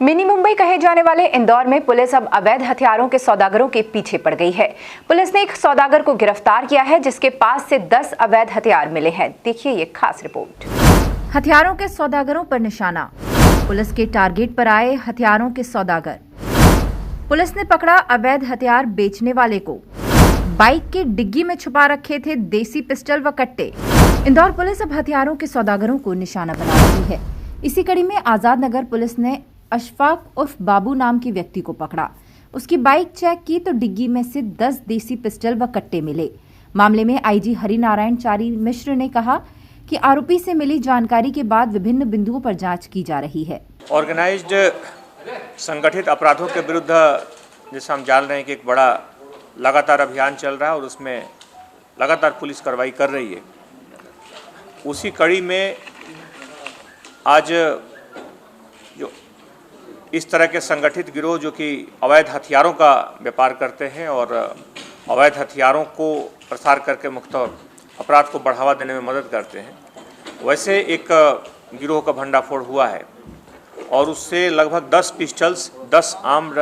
Mini Mumbai कहे जाने वाले इंदौर में पुलिस अब अवैध हथियारों के सौदागरों के पीछे पड़ गई है। पुलिस ने एक सौदागर को गिरफ्तार किया है जिसके पास से 10 अवैध हथियार मिले हैं। देखिए ये खास रिपोर्ट। हथियारों के सौदागरों पर निशाना, पुलिस के टारगेट पर आए हथियारों के सौदागर। पुलिस ने पकड़ा अवैध हथियार बेचने वाले को। बाइक की डिग्गी में छुपा रखे थे देसी पिस्टल व कट्टे। इंदौर पुलिस अब हथियारों के सौदागरों को निशाना बना रही है। इसी कड़ी में आजाद नगर पुलिस ने अशफाक उर्फ बाबू नाम के व्यक्ति को पकड़ा। उसकी बाइक चेक की तो डिग्गी में से 10 देसी पिस्टल व कट्टे मिले। मामले में आईजी हरिनारायण चारी मिश्र ने कहा कि आरोपी से मिली जानकारी के बाद विभिन्न बिंदुओं पर जांच की जा रही है। ऑर्गेनाइज्ड संगठित अपराधों के विरुद्ध जैसे हम जान रहे हैं कि एक बड़ा लगातार अभियान चल रहा है और उसमें लगातार पुलिस कार्रवाई कर रही है। उसी कड़ी में आज जो इस तरह के संगठित गिरोह जो कि अवैध हथियारों का व्यापार करते हैं और अवैध हथियारों को प्रसार करके मुक्त अपराध को बढ़ावा देने में मदद करते हैं, वैसे एक गिरोह का भंडाफोड़ हुआ है और उससे लगभग 10 पिस्टल्स, 10 आर्म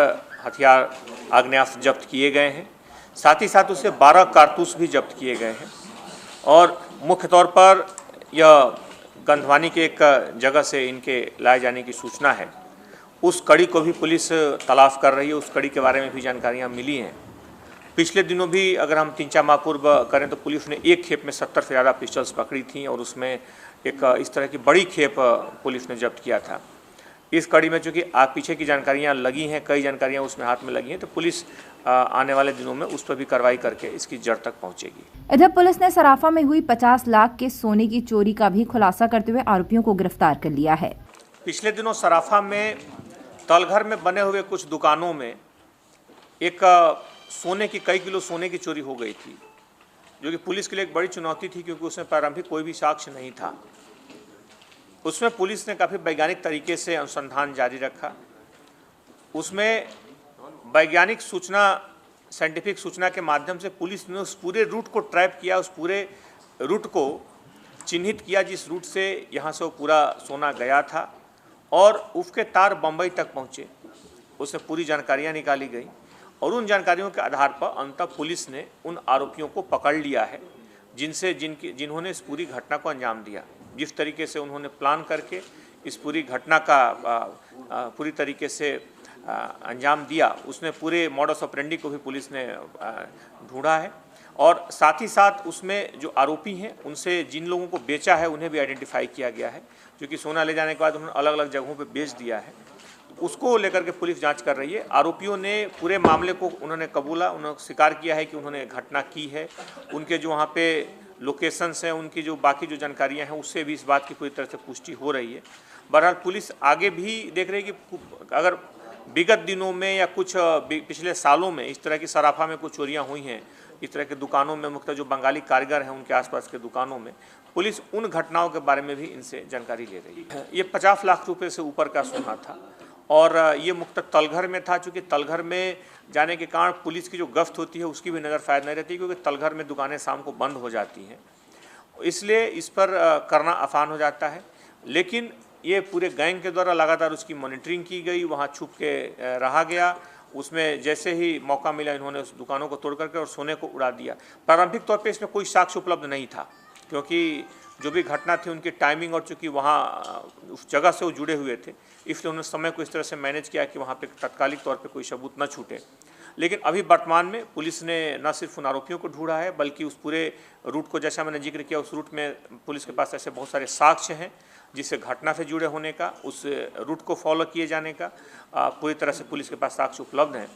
हथियार आग्नेयास्त्र जब्त किए गए हैं। साथ ही साथ उससे 12 कारतूस भी जब्त किए गए हैं और मुख्य तौर पर यह गंधवानी के एक जगह से इनके लाए जाने की सूचना है। उस कड़ी को भी पुलिस तलाश कर रही है। उस कड़ी के बारे में भी जानकारियाँ मिली हैं। पिछले दिनों भी अगर हम 3-4 माह पूर्व करें तो पुलिस ने एक खेप में 70 से ज़्यादा पिस्टल्स पकड़ी थी और उसमें एक इस तरह की बड़ी खेप पुलिस ने जब्त किया था। इस कड़ी में चूँकि पीछे की जानकारियाँ लगी हैं, कई जानकारियाँ उसमें हाथ में लगी हैं, तो पुलिस आने वाले दिनों में उस पर भी कार्रवाई करके इसकी जड़ तक पहुँचेगी। इधर पुलिस ने सराफा में हुई 50 लाख के सोने की चोरी का भी खुलासा करते हुए आरोपियों को गिरफ्तार कर लिया है। पिछले दिनों सराफा में तलघर में बने हुए कुछ दुकानों में एक सोने की कई किलो सोने की चोरी हो गई थी, जो कि पुलिस के लिए एक बड़ी चुनौती थी क्योंकि उसमें प्रारंभिक कोई भी साक्ष्य नहीं था। उसमें पुलिस ने काफ़ी वैज्ञानिक तरीके से अनुसंधान जारी रखा। उसमें वैज्ञानिक सूचना, साइंटिफिक सूचना के माध्यम से पुलिस ने उस पूरे रूट को ट्रैप किया, उस पूरे रूट को चिन्हित किया जिस रूट से यहाँ से वो पूरा सोना गया था और उसके तार बम्बई तक पहुँचे। उससे पूरी जानकारियाँ निकाली गई और उन जानकारियों के आधार पर अंततः पुलिस ने उन आरोपियों को पकड़ लिया है जिन्होंने इस पूरी घटना को अंजाम दिया। जिस तरीके से उन्होंने प्लान करके इस पूरी घटना का पूरी तरीके से अंजाम दिया, उसमें पूरे मॉडस ऑपरेंडी को भी पुलिस ने ढूंढा है और साथ ही साथ उसमें जो आरोपी हैं उनसे जिन लोगों को बेचा है उन्हें भी आइडेंटिफाई किया गया है, क्योंकि सोना ले जाने के बाद उन्होंने अलग अलग जगहों पर बेच दिया है। उसको लेकर के पुलिस जांच कर रही है। आरोपियों ने पूरे मामले को उन्होंने कबूला, उन्होंने स्वीकार किया है कि उन्होंने घटना की है। उनके जो वहाँ पे लोकेशंस हैं, उनकी जो बाकी जो जानकारियाँ हैं, उससे भी इस बात की पूरी तरह से पुष्टि हो रही है। बहरहाल पुलिस आगे भी देख रही है कि अगर विगत दिनों में या कुछ पिछले सालों में इस तरह की सराफा में कुछ चोरियाँ हुई हैं, इस तरह के दुकानों में, मुख्यतः जो बंगाली कारीगर हैं उनके आसपास के दुकानों में, पुलिस उन घटनाओं के बारे में भी इनसे जानकारी ले रही है। ये 50 लाख रुपये से ऊपर का सोना था और ये मुख्यतः तलघर में था। चूँकि तलघर में जाने के कारण पुलिस की जो गश्त होती है उसकी भी नज़र शायद नहीं रहती, क्योंकि तलघर में दुकानें शाम को बंद हो जाती हैं, इसलिए इस पर करना आसान हो जाता है। लेकिन ये पूरे गैंग के द्वारा लगातार उसकी मॉनिटरिंग की गई, वहाँ छुप के रहा गया। उसमें जैसे ही मौका मिला इन्होंने उस दुकानों को तोड़ करके और सोने को उड़ा दिया। प्रारंभिक तौर पे इसमें कोई साक्ष्य उपलब्ध नहीं था, क्योंकि जो भी घटना थी उनकी टाइमिंग और चूँकि वहाँ उस जगह से वो जुड़े हुए थे, इसलिए उन्होंने समय को इस तरह से मैनेज किया कि वहाँ पे तत्कालिक तौर पे कोई सबूत न छूटे। लेकिन अभी वर्तमान में पुलिस ने न सिर्फ उन आरोपियों को ढूंढा है, बल्कि उस पूरे रूट को, जैसा मैंने जिक्र किया, उस रूट में पुलिस के पास ऐसे बहुत सारे साक्ष्य हैं जिससे घटना से जुड़े होने का, उस रूट को फॉलो किए जाने का पूरी तरह से पुलिस के पास साक्ष्य उपलब्ध हैं।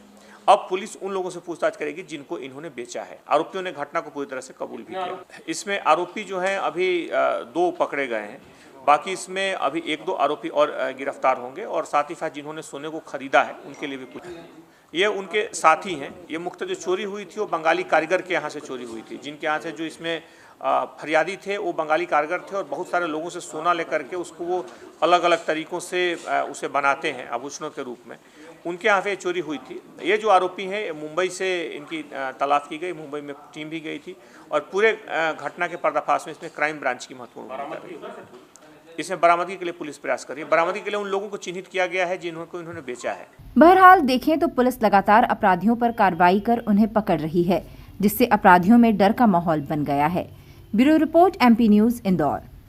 अब पुलिस उन लोगों से पूछताछ करेगी जिनको इन्होंने बेचा है। आरोपियों ने घटना को पूरी तरह से कबूल भी किया। इसमें आरोपी जो हैं अभी 2 पकड़े गए हैं, बाकी इसमें अभी 1-2 आरोपी और गिरफ्तार होंगे और साथ ही साथ जिन्होंने सोने को खरीदा है उनके लिए भी कुछ, ये उनके साथी हैं। ये मुख्य जो चोरी हुई थी वो बंगाली कारीगर के यहाँ से चोरी हुई थी, जिनके यहाँ से जो इसमें फरियादी थे वो बंगाली कारीगर थे और बहुत सारे लोगों से सोना लेकर के उसको वो अलग अलग तरीक़ों से उसे बनाते हैं आभूषणों के रूप में। उनके यहाँ पे चोरी हुई थी। ये जो आरोपी हैं मुंबई से इनकी तलाश की गई, मुंबई में टीम भी गई थी और पूरे घटना के पर्दाफाश में इसमें क्राइम ब्रांच की महत्वपूर्ण भूमिका रही। इसमें बरामदगी के लिए पुलिस प्रयास कर रही है। बरामदगी के लिए उन लोगों को चिन्हित किया गया है जिन्होंने इन्होंने बेचा है। बहरहाल देखें तो पुलिस लगातार अपराधियों पर कार्रवाई कर उन्हें पकड़ रही है, जिससे अपराधियों में डर का माहौल बन गया है। Bureau report, MP news, Indore.